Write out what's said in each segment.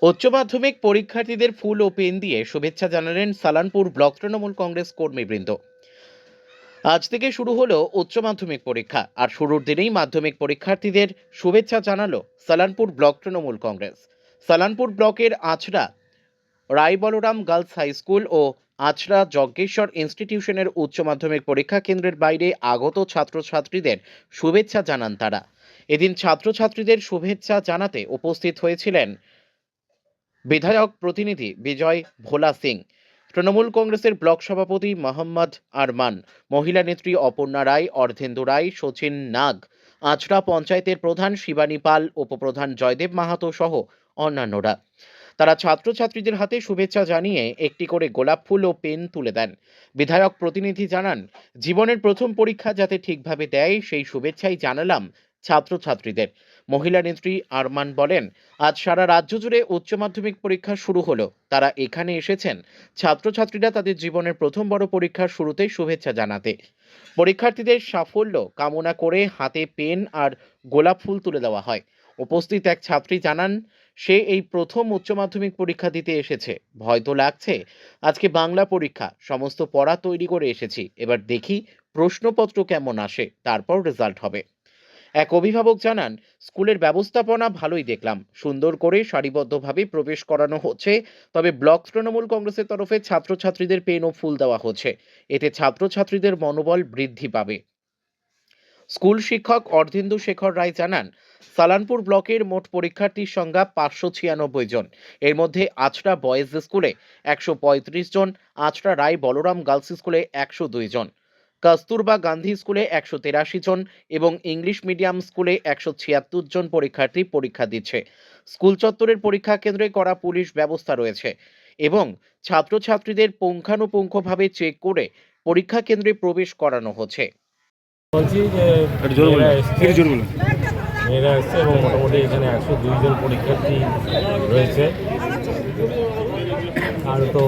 উচ্চ মাধ্যমিক পরীক্ষার্থীদের ফুল ও পেন দিয়ে শুভেচ্ছা জানালেন সালানপুর ব্লক তৃণমূল কংগ্রেস কর্মীবৃন্দ। আজ থেকে শুরু হলো উচ্চ মাধ্যমিক পরীক্ষা, আর শুরুর দিনেই মাধ্যমিক পরীক্ষার্থীদের শুভেচ্ছা জানালো সালানপুর ব্লক তৃণমূল কংগ্রেস। সালানপুর ব্লকের আচড়া রায় বলরাম গার্লস হাই স্কুল ও আচড়া যজ্ঞেশ্বর ইনস্টিটিউশনের উচ্চ মাধ্যমিক পরীক্ষা কেন্দ্রের বাইরে আগত ছাত্রছাত্রীদের শুভেচ্ছা জানান তারা। এদিন ছাত্রছাত্রীদের শুভেচ্ছা জানাতে উপস্থিত হয়েছিলেন বিধায়ক প্রতিনিধি বিজয় ভোলা সিং, তৃণমূল কংগ্রেসের ব্লক সভাপতি মোহাম্মদ আরমান, মহিলা নেত্রী অপর্ণা রায়, অর্ধেন্দু রায়, সচিন নাগ, আচড়া পঞ্চায়েতের প্রধান শিবানী পাল, উপপ্রধান জয়দেব মাহাতো সহ অন্যান্যরা। তারা ছাত্রছাত্রীদের হাতে শুভেচ্ছা জানিয়ে একটি করে গোলাপ ফুল ও পেন তুলে দেন। বিধায়ক প্রতিনিধি জানান, জীবনের প্রথম পরীক্ষা যাতে ঠিকভাবে দেয় সেই শুভেচ্ছাই জানালাম ছাত্রছাত্রীদের। মহিলা নেত্রী আরমান বলেন, আজ সারা রাজ্য জুড়ে উচ্চ মাধ্যমিক পরীক্ষা শুরু হলো। তারা এখানে এসেছেন ছাত্রছাত্রীরা তাদের জীবনের প্রথম বড় পরীক্ষার শুরুতেই শুভেচ্ছা জানাতে। পরীক্ষার্থীদের সাফল্য কামনা করে হাতে পেন আর গোলাপ ফুল তুলে দেওয়া হয়। উপস্থিত এক ছাত্রী জানান, সে এই প্রথম উচ্চ মাধ্যমিক পরীক্ষা দিতে এসেছে। ভয় তো লাগছে। আজকে বাংলা পরীক্ষা, সমস্ত পড়া তৈরি করে এসেছি, এবার দেখি প্রশ্নপত্র কেমন আসে, তারপর রেজাল্ট হবে। এক অভিভাবক জানান, স্কুলের ব্যবস্থাপনা ভালোই দেখলাম, সুন্দর করে সারিবদ্ধভাবে প্রবেশ করানো হচ্ছে। তবে ব্লক তৃণমূল কংগ্রেসের তরফে ছাত্রছাত্রীদের পেন ও ফুল দেওয়া হচ্ছে, এতে ছাত্রছাত্রীদের মনোবল বৃদ্ধি পাবে। স্কুল শিক্ষক অর্ধেন্দু শেখর রায় জানান, সালানপুর ব্লকের মোট পরীক্ষার্থীর সংখ্যা 596 জন। এর মধ্যে আচড়া বয়েজ স্কুলে 135 জন, আচড়া রায় বলরাম গার্লস স্কুলে 102 জন, কস্তুরবা গান্ধী স্কুলে 183 জন এবং ইংলিশ মিডিয়াম স্কুলে 176 জন পরীক্ষার্থী পরীক্ষা দিচ্ছে। স্কুল চত্বরের পরীক্ষা কেন্দ্রে করা পুলিশ ব্যবস্থা রয়েছে এবং ছাত্রছাত্রীদের পুঙ্খানুপুঙ্খভাবে চেক করে পরীক্ষা কেন্দ্রে প্রবেশ করানো হচ্ছে। বলছি যে মেয়েরা এসছে এবং মোটামুটি এখানে 102 জন পরীক্ষার্থী রয়েছে। আর তো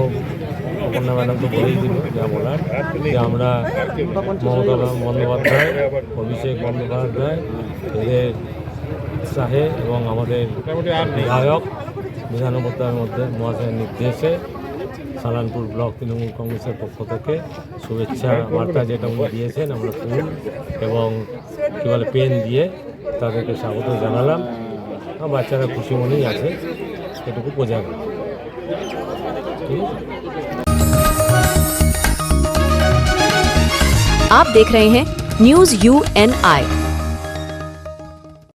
অপর্ণা ম্যাডাম তো বলেই দিল যা বলার, যে আমরা মমতা বন্দ্যোপাধ্যায়, অভিষেক বন্দ্যোপাধ্যায়, এদের উৎসাহে এবং আমাদের বিধায়ক বিধানসভার মধ্যে মহাশয়ের নির্দেশে সালানপুর ব্লক তৃণমূল কংগ্রেসের পক্ষ থেকে শুভেচ্ছা বার্তা যেটা উনি দিয়েছেন, আমরা ফুল এবং কী বলে পেন দিয়ে তাদেরকে স্বাগত জানালাম। বাচ্চারা খুশি মনেই আছে, এটুকু বোঝা গেল। ঠিক আছে। आप देख रहे हैं न्यूज़ UNI।